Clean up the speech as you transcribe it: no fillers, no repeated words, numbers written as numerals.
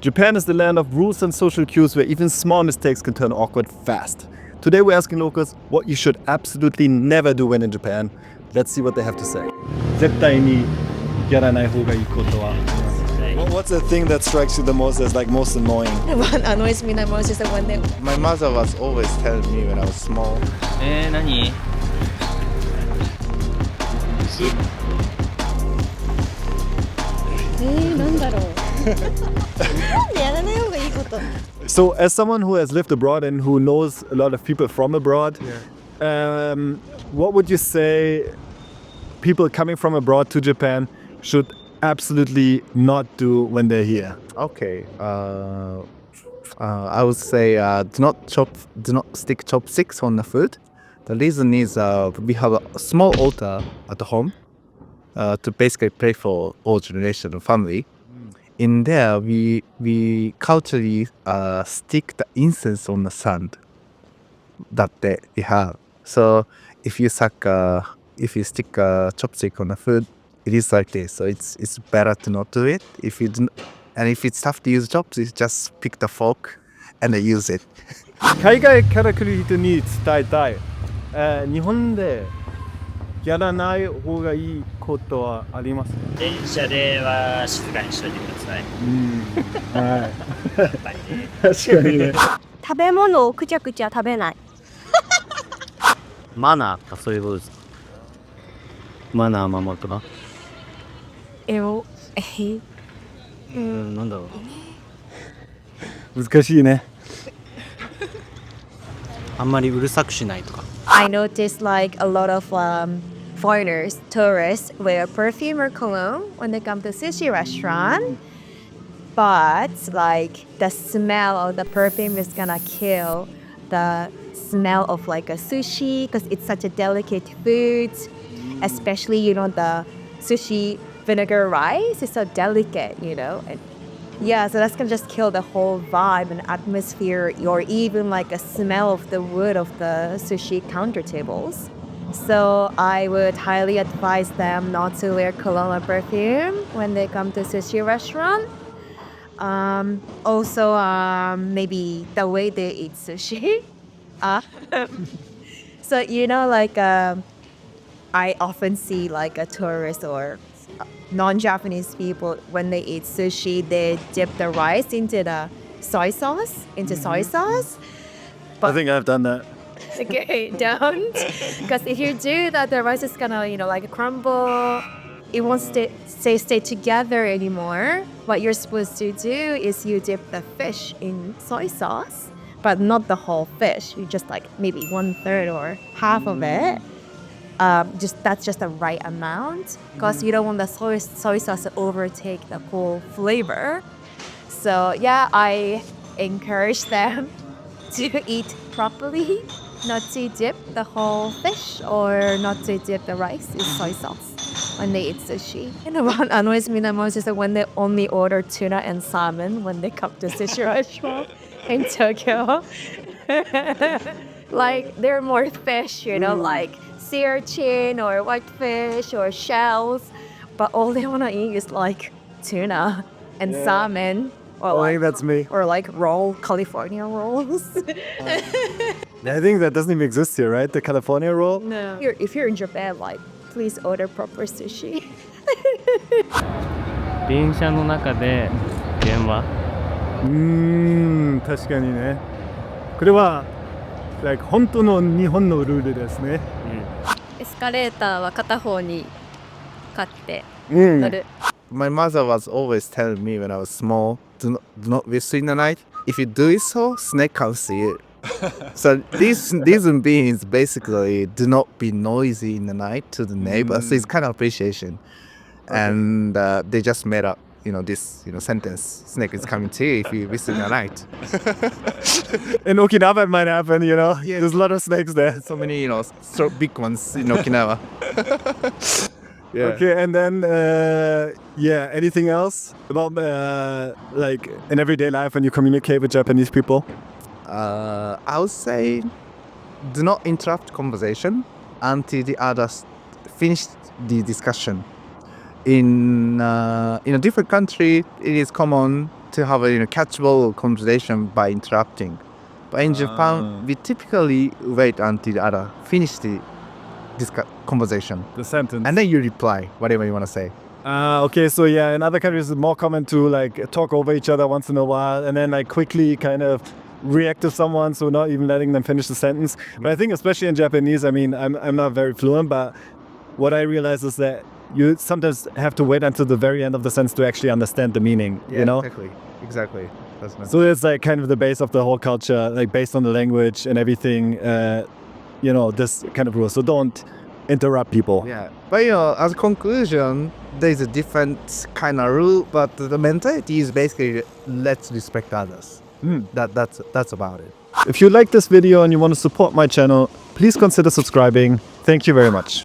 Japan is the land of rules and social cues where even small mistakes can turn awkward fast. Today we're asking locals what you should absolutely never do when in Japan. Let's see what they have to say. 絶対にやらない方がいいことは What's the thing that strikes you the most as like most annoying? What annoys me the most is that when they My mother was always telling me when I was small. 何なんだろうなんでやらない方がいいこと So, as someone who has lived abroad and who knows a lot of people from abroad, what would you say people coming from abroad to Japan should absolutely not do when they're here? Okay. I would say do not stick chopsticks on the food. The reason is we have a small altar at home to basically pray for all generation of family. In there, we culturally stick the incense on the sand that we have. So if you stick a chopstick on the food, it is like this. So it's better to not do it. If it's tough to use chopsticks, just pick the fork and use it. 海外から来る人に伝えたい。日本でやらない方がいいことはありますか？電車では静かにしといてください。はい。やっぱりね。確かにね。食べ物をくちゃくちゃ食べないマナーとかそういうことですか？マナー守るとか？なんだろう。難しいね。あんまりうるさくしないとか。I noticed like a lot of foreigners, tourists wear perfume or cologne when they come to sushi restaurant. But like the smell of the perfume is gonna kill the smell of like a sushi because it's such a delicate food. Especially, the sushi vinegar rice is so delicate, And yeah, so that's gonna just kill the whole vibe and atmosphere, or even like a smell of the wood of the sushi counter tables. So I would highly advise them not to wear cologne or perfume when they come to sushi restaurant. Also, maybe the way they eat sushi. So I often see like a tourist or non-Japanese people when they eat sushi, they dip the rice into the soy sauce. I think I've done that. Okay, don't. Because if you do that, the rice is gonna, like crumble. It won't stay together anymore. What you're supposed to do is you dip the fish in soy sauce, but not the whole fish. You just like maybe 1/3 or half of it. That's just the right amount because you don't want the soy sauce to overtake the whole flavor. So yeah, I encourage them to eat properly, not to dip the whole fish or not to dip the rice in soy sauce when they eat sushi. And what annoys me the most is that when they only order tuna and salmon when they come to sushi restaurant in Tokyo. Like there are more fish, like sea urchin or whitefish or shells, but all they want to eat is like tuna and salmon or I think that's me. or like California rolls. I think that doesn't even exist here, right? The California roll? No. If you're in Japan, like please order proper sushi. 電車の中で電話？確かにね。これは、like 本当の日本のルールですね。エスカレーターは片方に買ってうん。乗る。My mother was always telling me when I was small, do not whistle in the night. If you do it so, snake can see it. So these beings basically do not be noisy in the night to the neighbors. So it's kind of appreciation. And they just made up, this, sentence. Snake is coming to you if you whistle in the night. In Okinawa it might happen, There's a lot of snakes there. So many, so big ones in Okinawa. Yeah. Okay, and then, anything else about, like, in everyday life when you communicate with Japanese people? I would say do not interrupt conversation until the others finish the discussion. In a different country, it is common to have a catchable conversation by interrupting. But in Japan, we typically wait until the other finish the conversation, The sentence. and then you reply whatever you want to say. Okay, so yeah, in other countries it's more common to like talk over each other once in a while and then like quickly kind of react to someone, so not even letting them finish the sentence. But I think especially in Japanese, I mean, I'm not very fluent, but what I realize is that you sometimes have to wait until the very end of the sentence to actually understand the meaning, you know? Exactly. That's nice. So it's like kind of the base of the whole culture, like based on the language and everything, this kind of rule. So don't interrupt people. Yeah, but as a conclusion, there is a different kind of rule, but the mentality is basically let's respect others. That's about it. If you like this video and you want to support my channel, please consider subscribing. Thank you very much.